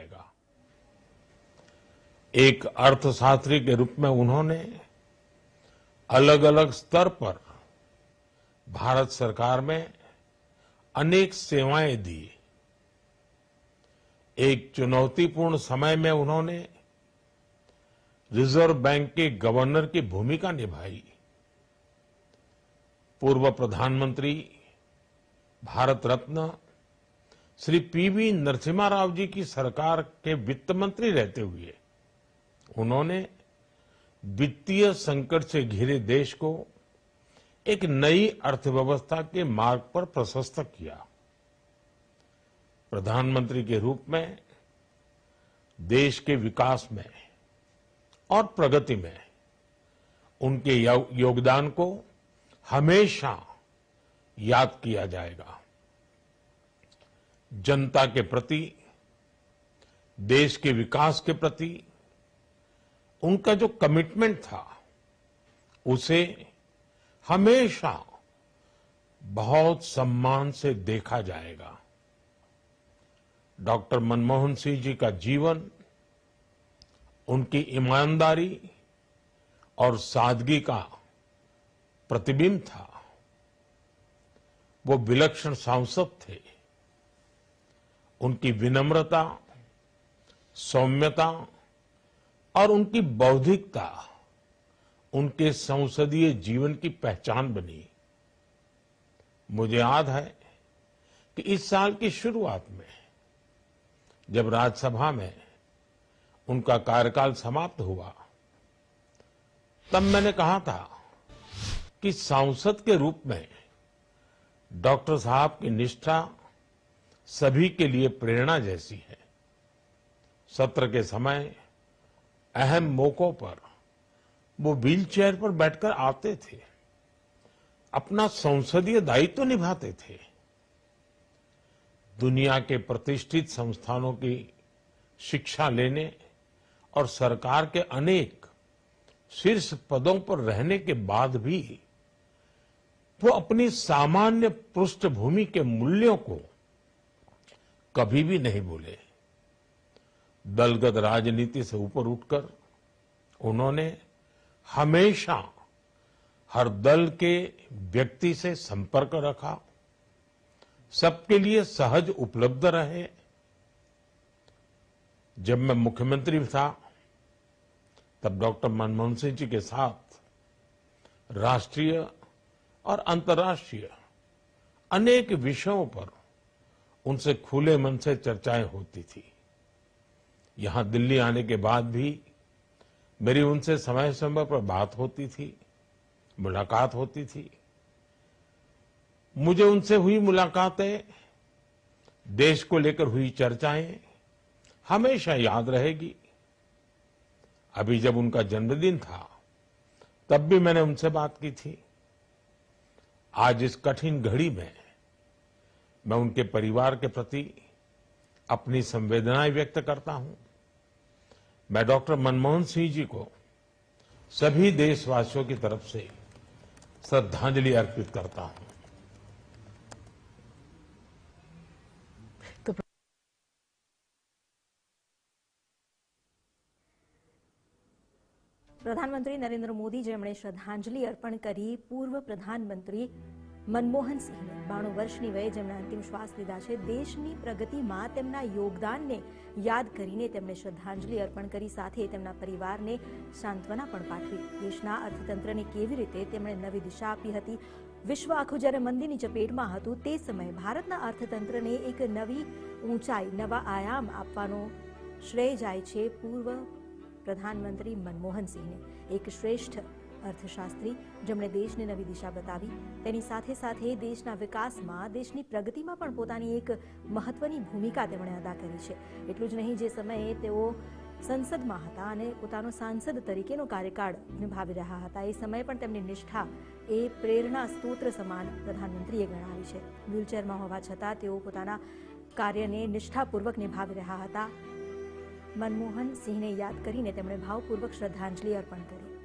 जाएगा। एक अर्थशास्त्री के रूप में उन्होंने अलग अलग स्तर पर भारत सरकार में अनेक सेवाएं दी। एक चुनौतीपूर्ण समय में उन्होंने रिजर्व बैंक के गवर्नर की भूमिका निभाई। पूर्व प्रधानमंत्री भारत रत्न श्री पीवी नरसिम्हा राव जी की सरकार के वित्त मंत्री रहते हुए उन्होंने वित्तीय संकट से घिरे देश को एक नई अर्थव्यवस्था के मार्ग पर प्रशस्त किया। प्रधानमंत्री के रूप में देश के विकास में और प्रगति में उनके योगदान को हमेशा याद किया जाएगा। जनता के प्रति, देश के विकास के प्रति उनका जो कमिटमेंट था, उसे हमेशा बहुत सम्मान से देखा जाएगा। डॉक्टर मनमोहन सिंह जी का जीवन उनकी ईमानदारी और सादगी का प्रतिबिंब था। वो विलक्षण सांसद थे। उनकी विनम्रता, सौम्यता और उनकी बौद्धिकता उनके संसदीय जीवन की पहचान बनी। मुझे याद है कि इस साल की शुरुआत में जब राज्यसभा में उनका कार्यकाल समाप्त हुआ, तब मैंने कहा था कि सांसद के रूप में डॉक्टर साहब की निष्ठा सभी के लिए प्रेरणा जैसी है। सत्र के समय अहम मौकों पर वो व्हीलचेयर पर बैठकर आते थे, अपना संसदीय दायित्व निभाते थे। दुनिया के प्रतिष्ठित संस्थानों की शिक्षा लेने और सरकार के अनेक शीर्ष पदों पर रहने के बाद भी वो अपनी सामान्य पृष्ठभूमि के मूल्यों को कभी भी नहीं भूले। दलगत राजनीति से ऊपर उठकर उन्होंने हमेशा हर दल के व्यक्ति से संपर्क रखा, सबके लिए सहज उपलब्ध रहे। जब मैं मुख्यमंत्री था, तब डॉक्टर मनमोहन सिंह जी के साथ राष्ट्रीय और अंतर्राष्ट्रीय अनेक विषयों पर उनसे खुले मन से चर्चाएं होती थी। यहां दिल्ली आने के बाद भी मेरी उनसे समय समय पर बात होती थी, मुलाकात होती थी। मुझे उनसे हुई मुलाकातें, देश को लेकर हुई चर्चाएं हमेशा याद रहेगी। अभी जब उनका जन्मदिन था, तब भी मैंने उनसे बात की थी। आज इस कठिन घड़ी में मैं उनके परिवार के प्रति अपनी संवेदनाएं व्यक्त करता हूं। मैं डॉक्टर मनमोहन सिंह जी को सभी देशवासियों की तरफ से श्रद्धांजलि अर्पित करता हूं। प्रधानमंत्री नरेंद्र मोदी જેમણે શ્રદ્ધાંજલિ અર્પણ કરી પૂર્વ પ્રધાનમંત્રી મનમોહન સિંહને 92 વર્ષની વયે જેમણે અંતિમ શ્વાસ લીધા છે, દેશની પ્રગતિમાં તેમના યોગદાનને યાદ કરીને તેમણે શ્રદ્ધાંજલિ અર્પણ કરી, સાથે તેમના પરિવારને સાંત્વના પણ પાઠવી। દેશના અર્થતંત્રને કેવી રીતે તેમણે નવી દિશા આપી હતી। વિશ્વ આખું જ્યારે મંદીની ચપેટમાં હતું, તે સમયે ભારતના અર્થતંત્રને એક નવી ઊંચાઈ, નવા આયામ આપવાનો શ્રેય જાય છે પૂર્વ प्रधानमंत्री मनमोहन सिंह ने। एक श्रेष्ठ अर्थशास्त्री જેમણે દેશને નવી દિશા બતાવી, તેની સાથે સાથે દેશના વિકાસમાં, દેશની પ્રગતિમાં પણ પોતાની એક મહત્વની ભૂમિકા તેમણે અદા કરી છે। એટલું જ નહીં, જે સમયે તેઓ સંસદમાં હતા અને પોતાનો સાંસદ તરીકેનો કાર્યકાળ નિભાવી રહ્યા હતા, એ સમયે પણ તેમની નિષ્ઠા એ પ્રેરણા સ્ત્રોત સમાન પ્રધાનમંત્રીએ ગણાવી છે। વ્હીલચેરમાં હોવા છતાં તેઓ પોતાના કાર્યને નિષ્ઠાપૂર્વક નિભાવી રહ્યા હતા। मनमोहन सिंह ने याद करीने તેમણે ભાવપૂર્વક શ્રદ્ધાંજલિ અર્પણ કરી।